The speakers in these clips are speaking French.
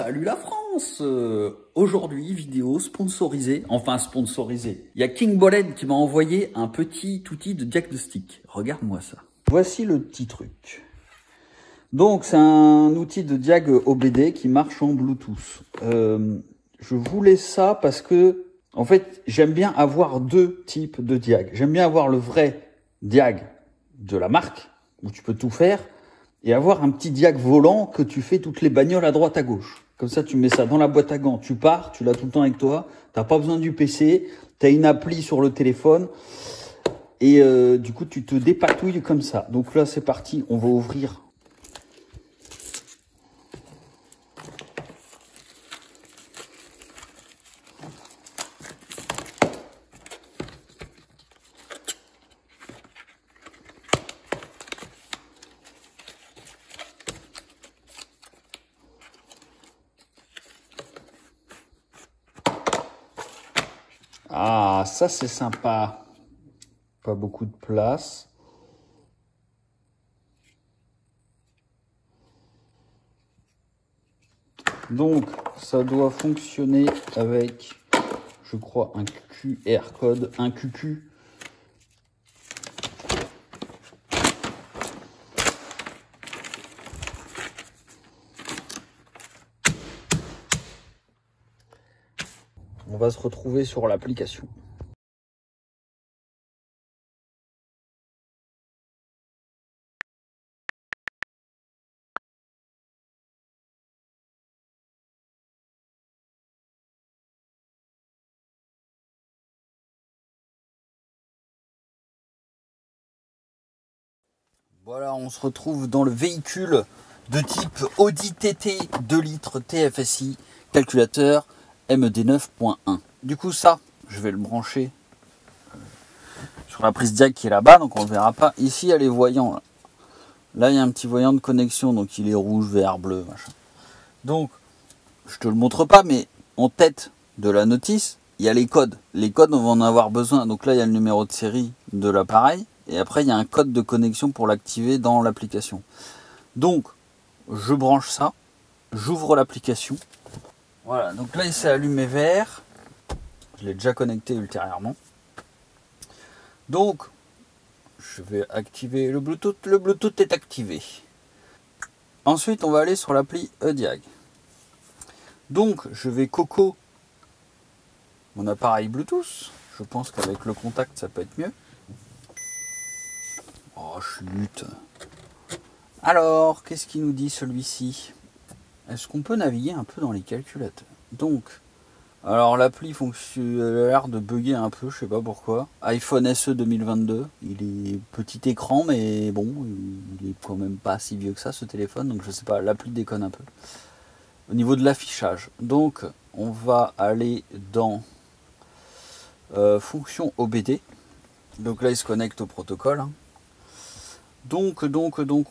Salut la France. Aujourd'hui, vidéo sponsorisée, enfin sponsorisée. Il y a King Boled qui m'a envoyé un petit outil de diagnostic. Regarde-moi ça. Voici le petit truc. Donc, c'est un outil de diag OBD qui marche en Bluetooth. Je voulais ça parce que, en fait, j'aime bien avoir deux types de diag. J'aime bien avoir le vrai diag de la marque, où tu peux tout faire, et avoir un petit diag volant que tu fais toutes les bagnoles à droite à gauche. Comme ça, tu mets ça dans la boîte à gants, tu pars, tu l'as tout le temps avec toi, t'as pas besoin du PC, t'as une appli sur le téléphone, et du coup, tu te dépatouilles comme ça. Donc là, c'est parti, on va ouvrir. Ah, ça c'est sympa. Pas beaucoup de place. Donc, ça doit fonctionner avec, je crois, un QR code, un QQ. On va se retrouver sur l'application. Voilà, on se retrouve dans le véhicule de type Audi TT 2 litres TFSI, calculateur MED9.1. Du coup, ça, je vais le brancher sur la prise jack qui est là-bas, donc on ne le verra pas. Ici, il y a les voyants. Là, il y a un petit voyant de connexion, donc il est rouge, vert, bleu, machin. Donc, je te le montre pas, mais en tête de la notice, il y a les codes. Les codes, on va en avoir besoin. Donc là, il y a le numéro de série de l'appareil. Et après, il y a un code de connexion pour l'activer dans l'application. Donc, je branche ça. J'ouvre l'application. Voilà, donc là, il s'est allumé vert. Je l'ai déjà connecté ultérieurement. Donc, je vais activer le Bluetooth. Le Bluetooth est activé. Ensuite, on va aller sur l'appli eDiag. Donc, je vais coco mon appareil Bluetooth. Je pense qu'avec le contact, ça peut être mieux. Oh, chut. Alors, qu'est-ce qu'il nous dit celui-ci? Est-ce qu'on peut naviguer un peu dans les calculateurs? Donc, alors l'appli fonctionne, a l'air de bugger un peu, je sais pas pourquoi. iPhone SE 2022, il est petit écran, mais bon, il est quand même pas si vieux que ça ce téléphone, donc je sais pas, l'appli déconne un peu. Au niveau de l'affichage, donc on va aller dans fonction OBD. Donc là, il se connecte au protocole. Hein. Donc,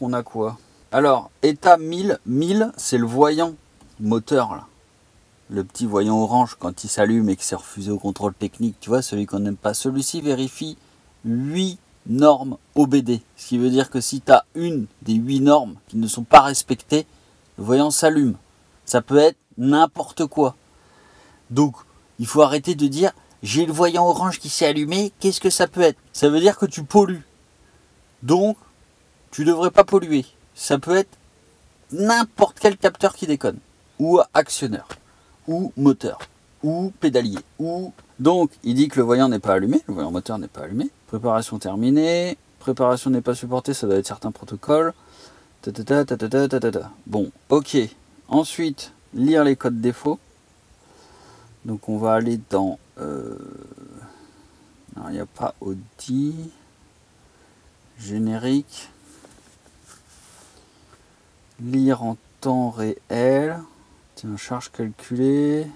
on a quoi? Alors, état 1000, 1000, c'est le voyant moteur, là. Le petit voyant orange, quand il s'allume et que c'est refusé au contrôle technique, tu vois, celui qu'on n'aime pas. Celui-ci vérifie 8 normes OBD. Ce qui veut dire que si tu as une des 8 normes qui ne sont pas respectées, le voyant s'allume. Ça peut être n'importe quoi. Donc, il faut arrêter de dire j'ai le voyant orange qui s'est allumé, qu'est-ce que ça peut être? Ça veut dire que tu pollues. Donc, tu devrais pas polluer. Ça peut être n'importe quel capteur qui déconne. Ou actionneur. Ou moteur. Ou pédalier. Ou... Donc, il dit que le voyant n'est pas allumé. Le voyant moteur n'est pas allumé. Préparation terminée. Préparation n'est pas supportée. Ça doit être certains protocoles. Bon, ok. Ensuite, lire les codes défauts. Donc, on va aller dans... Non, il n'y a pas Audi. Générique. Lire en temps réel. Tiens, charge calculée.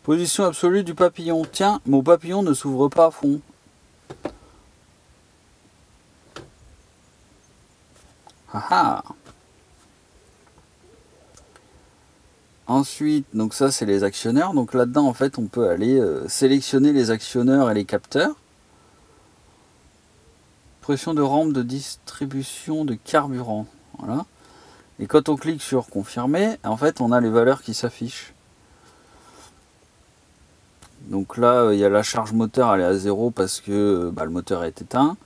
Position absolue du papillon. Tiens, mon papillon ne s'ouvre pas à fond. Ah ah. Ensuite, donc ça c'est les actionneurs. Donc là-dedans en fait on peut aller sélectionner les actionneurs et les capteurs. Pression de rampe de distribution de carburant. Voilà. Et quand on clique sur confirmer, en fait on a les valeurs qui s'affichent. Donc là il y a la charge moteur, elle est à 0 parce que le moteur est éteint.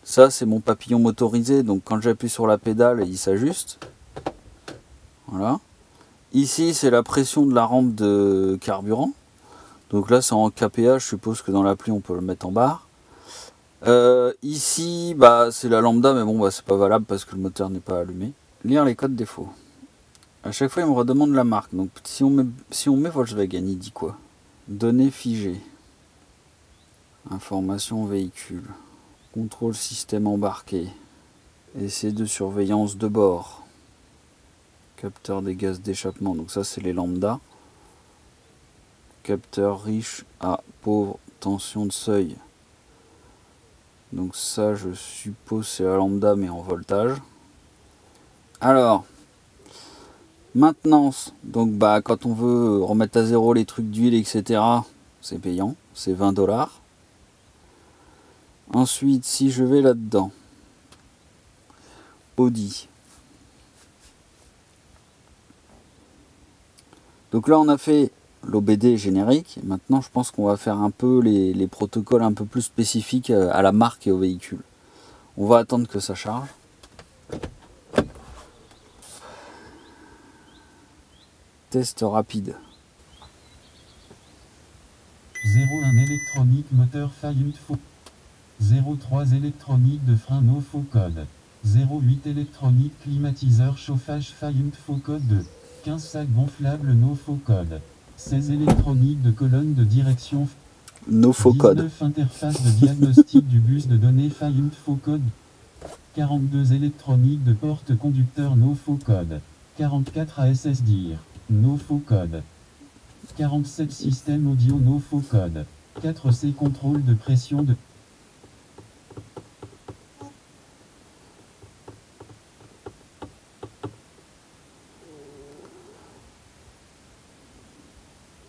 Ça c'est mon papillon motorisé, donc quand j'appuie sur la pédale il s'ajuste. Voilà. Ici c'est la pression de la rampe de carburant. Donc là c'est en kPa, je suppose que dans l'appli on peut le mettre en barre. Ici c'est la lambda, mais bon c'est pas valable parce que le moteur n'est pas allumé. Lire les codes défauts. À chaque fois il me redemande la marque. Donc si on met Volkswagen, il dit quoi? Données figées. Information véhicule. Contrôle système embarqué. Essai de surveillance de bord. Capteur des gaz d'échappement. Donc ça c'est les lambda. Capteur riche à pauvre, tension de seuil. Donc ça je suppose c'est la lambda mais en voltage. Alors, maintenance. Donc quand on veut remettre à zéro les trucs d'huile, etc., c'est payant, c'est 20 $. Ensuite, si je vais là-dedans, Audi. Donc là on a fait l'OBD générique. Maintenant je pense qu'on va faire un peu les protocoles un peu plus spécifiques à la marque et au véhicule. On va attendre que ça charge. Test rapide. 01 électronique moteur faillite faux. 03 électronique de frein no faux code. 08 électronique climatiseur chauffage faillite faux code 2. 15 sacs gonflables no faux code. 16 électronique de colonne de direction no faux code. 19 interface de diagnostic du bus de données faillite faux code. 42 électronique de porte conducteur no faux code. 44 ASS dire no faux code. 47 système audio no faux code. 4C contrôle de pression de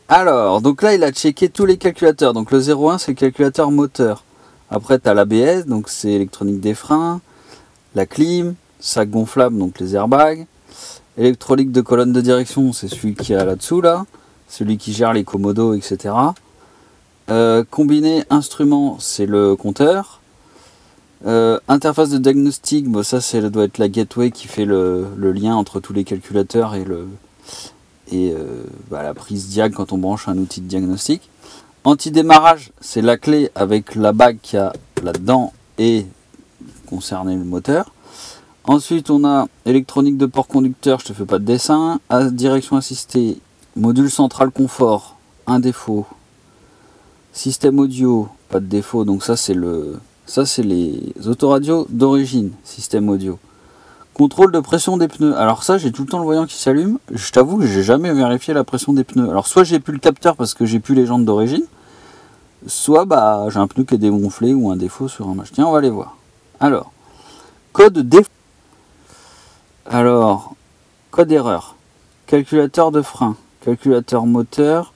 Alors, donc là il a checké tous les calculateurs. Donc le 01 c'est le calculateur moteur. Après tu as l'ABS, donc c'est électronique des freins, la clim, sac gonflable, donc les airbags. Électronique de colonne de direction, c'est celui qui est là-dessous là, celui qui gère les commodos, etc. Combiné instrument, c'est le compteur. Interface de diagnostic, ça doit être la gateway qui fait le lien entre tous les calculateurs et la prise diag quand on branche un outil de diagnostic. Anti-démarrage, c'est la clé avec la bague qu'il y a là-dedans et concerner le moteur. Ensuite, on a électronique de port conducteur, je te fais pas de dessin. Direction assistée, module central confort, un défaut. Système audio, pas de défaut. Donc ça c'est les autoradios d'origine, système audio. Contrôle de pression des pneus. Alors ça, j'ai tout le temps le voyant qui s'allume. Je t'avoue que j'ai jamais vérifié la pression des pneus. Alors soit j'ai plus le capteur parce que j'ai plus les jantes d'origine, soit j'ai un pneu qui est dégonflé ou un défaut sur un match. Tiens, on va aller voir. Alors, code défaut. Alors, code erreur. Calculateur de frein. Calculateur moteur.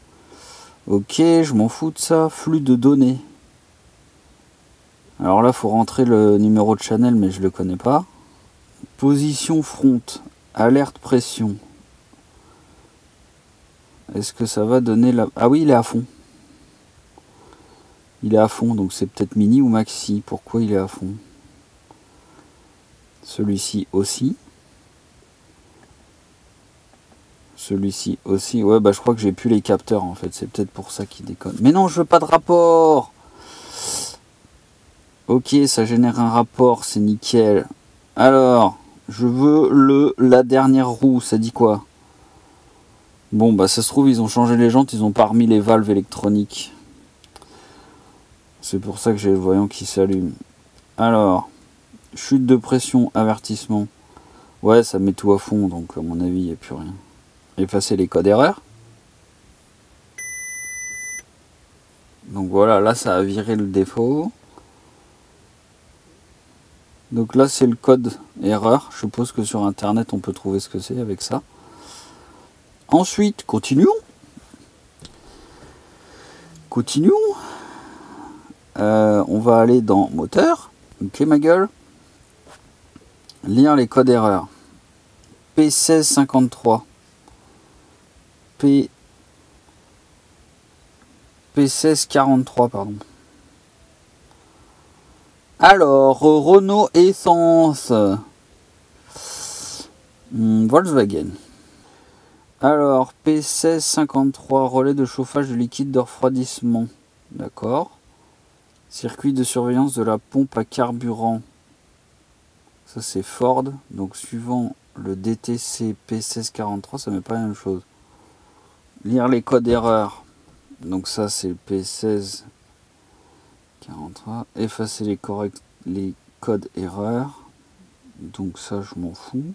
Ok, je m'en fous de ça. Flux de données. Alors là, il faut rentrer le numéro de channel, mais je le connais pas. Position front. Alerte pression. Est-ce que ça va donner la... Ah oui, il est à fond. Il est à fond, donc c'est peut-être mini ou maxi. Pourquoi il est à fond? Celui-ci aussi. Celui-ci aussi. Ouais, je crois que j'ai plus les capteurs en fait. C'est peut-être pour ça qu'il déconne. Mais non, je veux pas de rapport. Ok, ça génère un rapport, c'est nickel. Alors, je veux la dernière roue. Ça dit quoi? Bon, ça se trouve, ils ont changé les jantes. Ils ont pas remis les valves électroniques. C'est pour ça que j'ai le voyant qui s'allume. Alors, chute de pression, avertissement. Ouais, ça met tout à fond. Donc, à mon avis, il n'y a plus rien. Effacer les codes erreurs. Donc voilà, là ça a viré le défaut. Donc là c'est le code erreur. Je suppose que sur internet on peut trouver ce que c'est avec ça. Ensuite, continuons. On va aller dans moteur. Ok ma gueule. Lire les codes erreurs. P1653. P1643, pardon. Alors, Renault Essence. Volkswagen. Alors, P1653, relais de chauffage de liquide de refroidissement. D'accord. Circuit de surveillance de la pompe à carburant. Ça, c'est Ford. Donc, suivant le DTC P1643, ça ne met pas la même chose. Lire les codes erreurs. Donc, ça, c'est le P1643. Effacer les codes erreurs. Donc, ça, je m'en fous.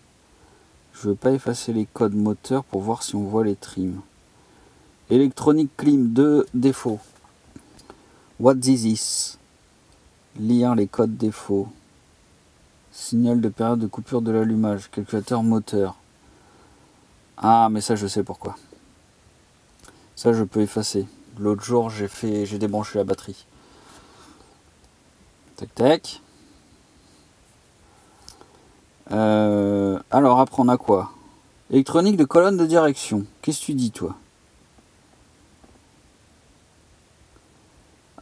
Je veux pas effacer les codes moteurs pour voir si on voit les trims. Electronic clim 2 défaut. What is this? Lire les codes défauts. Signal de période de coupure de l'allumage. Calculateur moteur. Ah, mais ça, je sais pourquoi. Ça, je peux effacer. L'autre jour, j'ai débranché la batterie. Tac, tac. Alors, après, on a quoi? Électronique de colonne de direction. Qu'est-ce que tu dis, toi?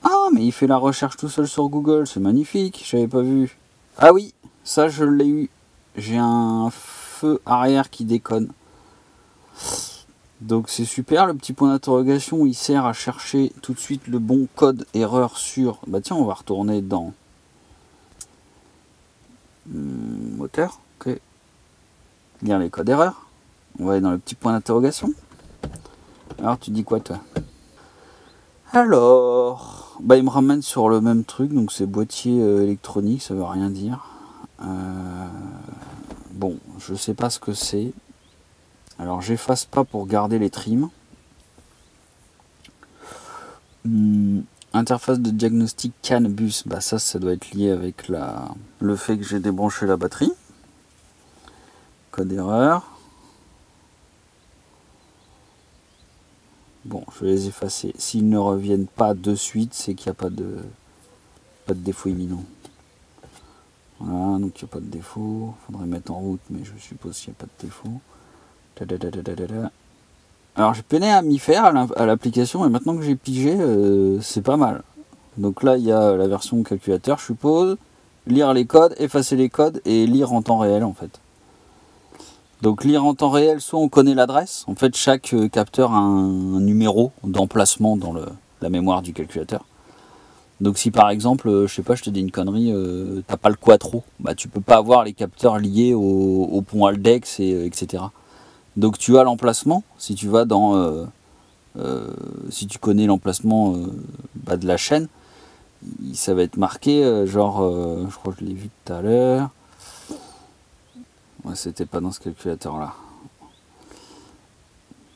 Ah, mais il fait la recherche tout seul sur Google. C'est magnifique. J'avais pas vu. Ah oui, ça, je l'ai eu. J'ai un feu arrière qui déconne. Donc, c'est super. Le petit point d'interrogation, il sert à chercher tout de suite le bon code erreur sur... Bah tiens, on va retourner dans... moteur. Ok. Lire les codes erreurs. On va aller dans le petit point d'interrogation. Alors, tu dis quoi, toi? Alors, bah, il me ramène sur le même truc. Donc, c'est boîtier électronique. Ça veut rien dire. Bon, je sais pas ce que c'est. Alors, j'efface pas pour garder les trims. Interface de diagnostic CAN bus. Bah, ça doit être lié avec le fait que j'ai débranché la batterie. Code erreur. Bon, je vais les effacer. S'ils ne reviennent pas de suite, c'est qu'il n'y a pas de défaut imminent. Voilà, donc il n'y a pas de défaut. Faudrait mettre en route, mais je suppose qu'il n'y a pas de défaut. Alors j'ai peiné à m'y faire à l'application, et maintenant que j'ai pigé, c'est pas mal. Donc là, il y a la version calculateur, je suppose. Lire les codes, effacer les codes et lire en temps réel, en fait. Donc lire en temps réel, soit on connaît l'adresse. En fait, chaque capteur a un numéro d'emplacement dans la mémoire du calculateur. Donc si par exemple, je sais pas, je te dis une connerie, t'as pas le Quattro, bah tu peux pas avoir les capteurs liés au pont Aldex, etc. Donc tu as l'emplacement, si tu vas dans... si tu connais l'emplacement de la chaîne, ça va être marqué, je crois que je l'ai vu tout à l'heure. Ouais, c'était pas dans ce calculateur là.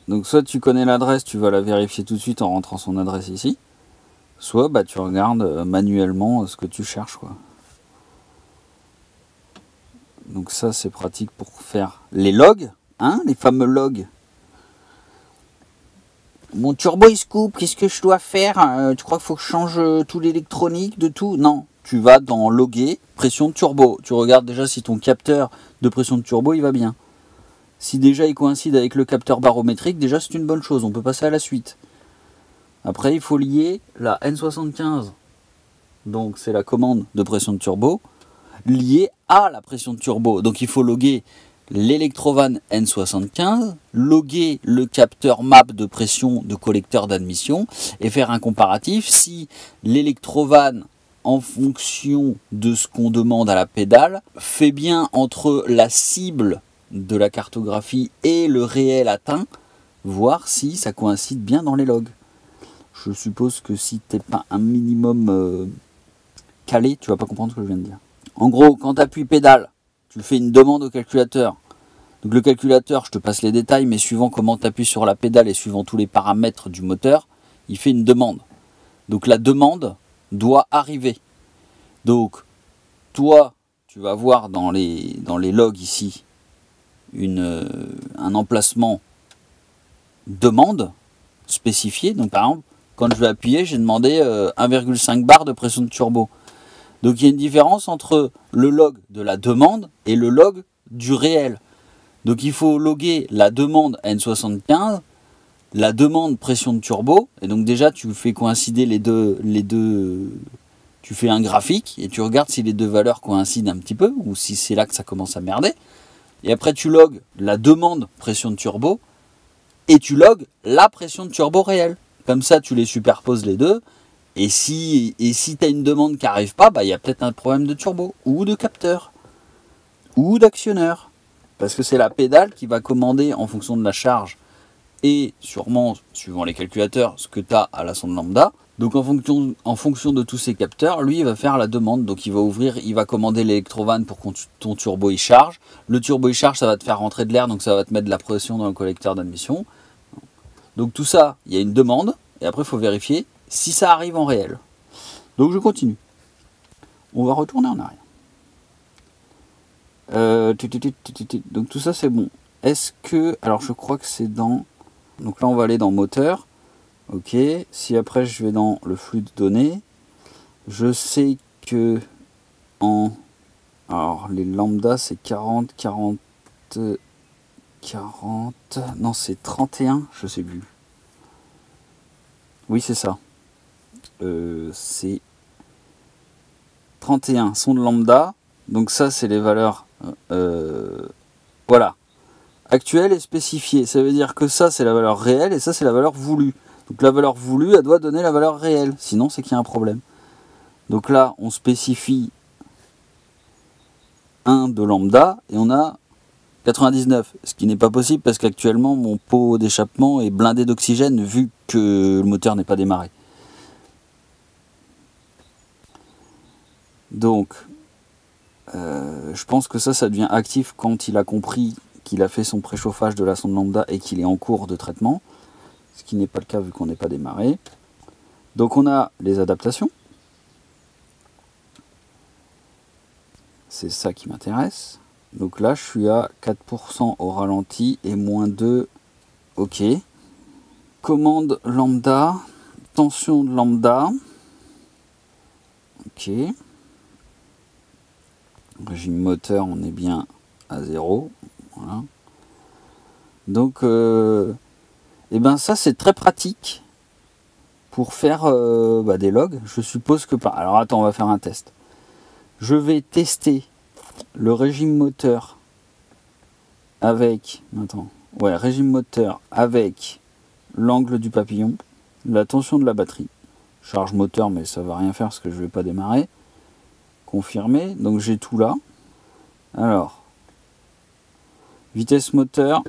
Donc soit tu connais l'adresse, tu vas la vérifier tout de suite en rentrant son adresse ici. Soit bah, tu regardes manuellement ce que tu cherches, quoi. Donc ça c'est pratique pour faire les logs, hein, les fameux logs. Mon turbo il se coupe, qu'est-ce que je dois faire? Tu crois qu'il faut que je change tout l'électronique de tout? Non, tu vas dans loguer, pression de turbo. Tu regardes déjà si ton capteur de pression de turbo il va bien. Si déjà il coïncide avec le capteur barométrique, déjà c'est une bonne chose, on peut passer à la suite. Après il faut lier la N75, donc c'est la commande de pression de turbo, liée à la pression de turbo. Donc il faut loguer l'Electrovan N75, loguer le capteur map de pression de collecteur d'admission et faire un comparatif si l'Electrovan, en fonction de ce qu'on demande à la pédale, fait bien entre la cible de la cartographie et le réel atteint, voir si ça coïncide bien dans les logs. Je suppose que si t'es pas un minimum calé, tu vas pas comprendre ce que je viens de dire. En gros, quand tu appuies pédale, tu fais une demande au calculateur. Donc le calculateur, je te passe les détails, mais suivant comment tu appuies sur la pédale et suivant tous les paramètres du moteur, il fait une demande. Donc la demande doit arriver. Donc toi, tu vas voir dans les logs ici un emplacement demande spécifiée. Donc par exemple, quand je vais appuyer, j'ai demandé 1,5 bar de pression de turbo. Donc il y a une différence entre le log de la demande et le log du réel. Donc il faut loguer la demande N75, la demande pression de turbo, et donc déjà tu fais coïncider les deux, tu fais un graphique et tu regardes si les deux valeurs coïncident un petit peu, ou si c'est là que ça commence à merder. Et après tu logs la demande pression de turbo, et tu logs la pression de turbo réelle. Comme ça tu les superposes les deux, et si tu as une demande qui n'arrive pas, il y a peut-être un problème de turbo, ou de capteur, ou d'actionneur. Parce que c'est la pédale qui va commander en fonction de la charge et sûrement, suivant les calculateurs, ce que tu as à la sonde lambda. Donc en fonction de tous ces capteurs, lui il va faire la demande. Donc il va ouvrir, il va commander l'électrovanne pour que ton turbo il charge. Le turbo il charge, ça va te faire rentrer de l'air, donc ça va te mettre de la pression dans le collecteur d'admission. Donc tout ça, il y a une demande, et après il faut vérifier si ça arrive en réel. Donc je continue. On va retourner en arrière. Donc tout ça c'est bon. Est-ce que... Alors je crois que c'est dans... Donc là on va aller dans moteur. Ok. Si après je vais dans le flux de données, je sais que en... Alors les lambda c'est 40, 40... 40... Non c'est 31, je sais plus. Oui c'est ça. C'est 31 sonde lambda. Donc ça c'est les valeurs... voilà, actuelle et spécifiée, ça veut dire que ça c'est la valeur réelle et ça c'est la valeur voulue. Donc la valeur voulue elle doit donner la valeur réelle, sinon c'est qu'il y a un problème. Donc là on spécifie 1 de lambda et on a 99, ce qui n'est pas possible parce qu'actuellement mon pot d'échappement est blindé d'oxygène vu que le moteur n'est pas démarré. Donc je pense que ça devient actif quand il a compris qu'il a fait son préchauffage de la sonde lambda et qu'il est en cours de traitement, ce qui n'est pas le cas vu qu'on n'est pas démarré. Donc on a les adaptations, c'est ça qui m'intéresse. Donc là je suis à 4% au ralenti et moins 2, ok. Commande lambda, tension de lambda, ok. Régime moteur, on est bien à 0. Voilà. Donc, et ben ça c'est très pratique pour faire des logs. Je suppose que pas. Alors attends, on va faire un test. Je vais tester le régime moteur avec. Attends. Ouais, régime moteur avec l'angle du papillon, la tension de la batterie, charge moteur, mais ça va rien faire parce que je vais pas démarrer. Confirmé, donc j'ai tout là. Alors, vitesse moteur.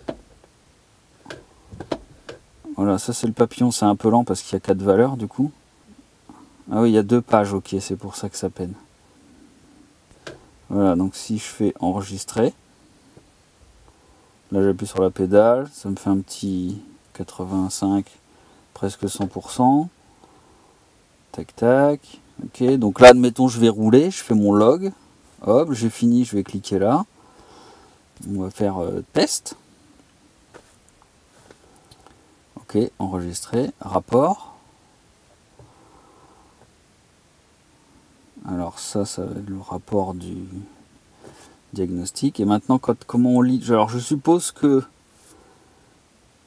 Voilà, ça c'est le papillon, c'est un peu lent parce qu'il y a 4 valeurs du coup. Ah oui, il y a 2 pages, ok, c'est pour ça que ça peine. Voilà, donc si je fais enregistrer, là j'appuie sur la pédale, ça me fait un petit 85, presque 100%. Tac tac. Ok, donc là admettons je vais rouler, je fais mon log, hop, j'ai fini, je vais cliquer là, on va faire test, ok, enregistrer, rapport, alors ça va être le rapport du diagnostic, et maintenant comment on lit, alors je suppose que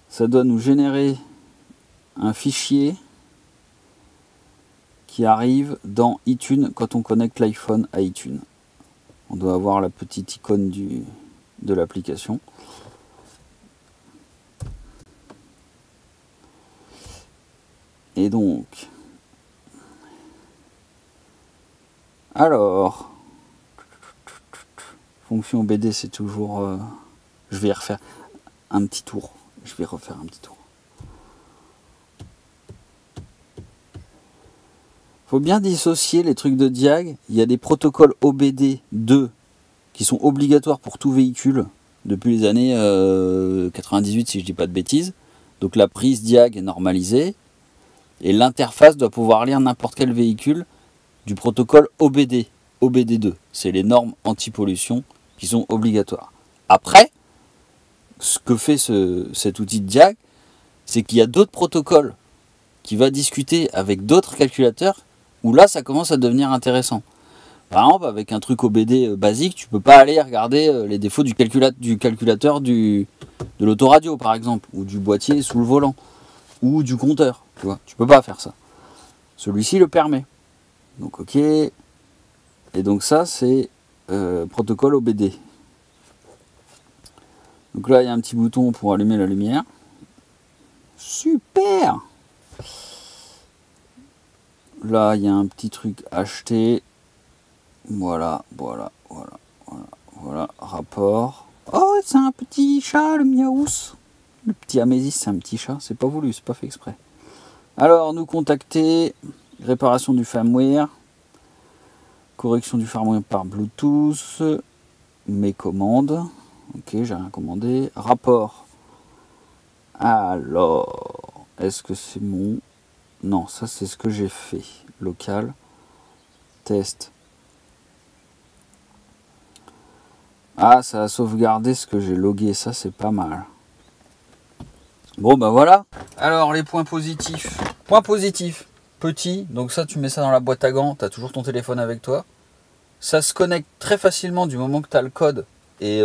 ça doit nous générer un fichier qui arrive dans iTunes quand on connecte l'iPhone à iTunes. On doit avoir la petite icône de l'application. Et donc, alors, fonction BD c'est toujours... je vais refaire un petit tour. Je vais refaire un petit tour. Faut bien dissocier les trucs de diag. Il y a des protocoles OBD 2 qui sont obligatoires pour tout véhicule depuis les années 98 si je dis pas de bêtises. Donc la prise diag est normalisée et l'interface doit pouvoir lire n'importe quel véhicule du protocole OBD, OBD2. C'est les normes anti-pollution qui sont obligatoires. Après, ce que fait cet outil de diag, c'est qu'il y a d'autres protocoles qui va discuter avec d'autres calculateurs où là ça commence à devenir intéressant. Par exemple, avec un truc OBD basique, tu peux pas aller regarder les défauts du calculateur de l'autoradio par exemple, ou du boîtier sous le volant, ou du compteur. Tu vois, tu peux pas faire ça. Celui-ci le permet. Donc ok. Et donc ça c'est protocole OBD. Donc là il y a un petit bouton pour allumer la lumière. Super. Là il y a un petit truc acheté. Voilà, rapport. Oh, c'est un petit chat, le miaous. Le petit Amésis, c'est un petit chat, c'est pas voulu, c'est pas fait exprès. Alors, nous contacter, réparation du firmware, correction du firmware par Bluetooth, mes commandes. Ok, j'ai rien commandé. Rapport. Alors, est-ce que c'est mon... Non, ça c'est ce que j'ai fait. Local, test. Ah, ça a sauvegardé ce que j'ai logué, ça c'est pas mal. Bon bah voilà. Alors les points positifs. Point positif, petit, donc ça tu mets ça dans la boîte à gants, tu as toujours ton téléphone avec toi. Ça se connecte très facilement du moment que tu as le code. Et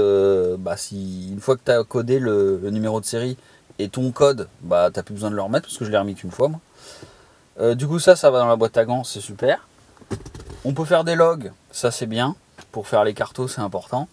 si une fois que tu as codé le numéro de série et ton code, bah t'as plus besoin de le remettre parce que je l'ai remis qu'une fois moi. Du coup ça va dans la boîte à gants, c'est super. On peut faire des logs, ça c'est bien. Pour faire les cartos c'est important.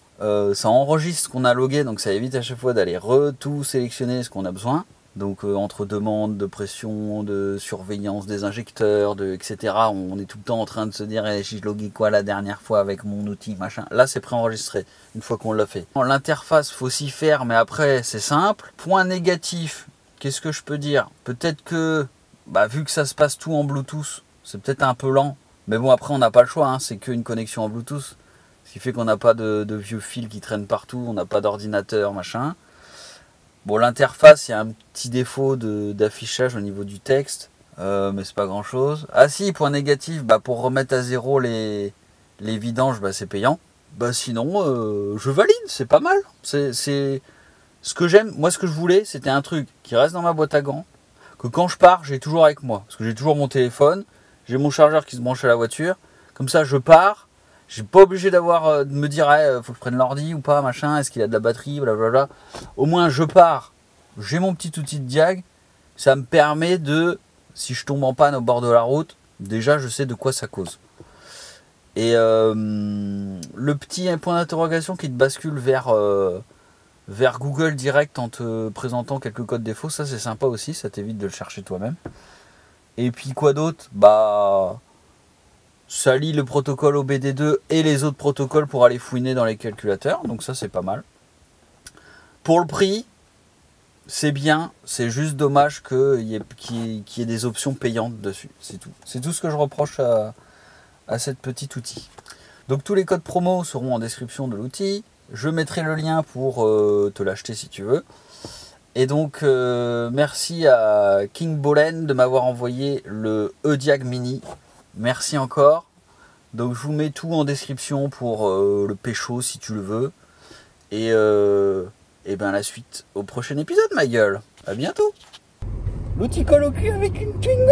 Ça enregistre ce qu'on a logué, donc ça évite à chaque fois d'aller tout sélectionner ce qu'on a besoin. Donc entre demandes de pression, de surveillance des injecteurs, etc. On est tout le temps en train de se dire j'ai logué quoi la dernière fois avec mon outil, machin. Là c'est préenregistré, une fois qu'on l'a fait. L'interface, faut s'y faire, mais après c'est simple. Point négatif, qu'est-ce que je peux dire? Peut-être que, vu que ça se passe tout en Bluetooth, c'est peut-être un peu lent. Mais bon, après on n'a pas le choix, hein, c'est qu'une connexion en Bluetooth. Ce qui fait qu'on n'a pas de vieux fils qui traînent partout, on n'a pas d'ordinateur, machin. Bon, l'interface, il y a un petit défaut d'affichage au niveau du texte, mais c'est pas grand chose. Ah si, point négatif, pour remettre à zéro les vidanges, c'est payant. Sinon, je valide, c'est pas mal. C'est ce que j'aime. Moi, ce que je voulais, c'était un truc qui reste dans ma boîte à gants, que quand je pars, j'ai toujours avec moi. Parce que j'ai toujours mon téléphone, j'ai mon chargeur qui se branche à la voiture. Comme ça, je pars. Je suis pas obligé de me dire faut que je prenne l'ordi ou pas, machin, est-ce qu'il a de la batterie, blablabla. Au moins je pars, j'ai mon petit outil de diag, ça me permet de, si je tombe en panne au bord de la route, déjà je sais de quoi ça cause. Et le petit point d'interrogation qui te bascule vers Google direct en te présentant quelques codes défauts, ça c'est sympa aussi, ça t'évite de le chercher toi-même. Et puis quoi d'autre? Ça lie le protocole OBD2 et les autres protocoles pour aller fouiner dans les calculateurs. Donc ça, c'est pas mal. Pour le prix, c'est bien. C'est juste dommage qu'il y ait des options payantes dessus. C'est tout. C'est tout ce que je reproche à cet petit outil. Donc tous les codes promo seront en description de l'outil. Je mettrai le lien pour te l'acheter si tu veux. Et donc, merci à King Bolen de m'avoir envoyé le E-Diag Mini. Merci encore. Donc je vous mets tout en description pour le pécho si tu le veux. Et la suite au prochain épisode, ma gueule. À bientôt. L'outil colle au cul avec une Twingo.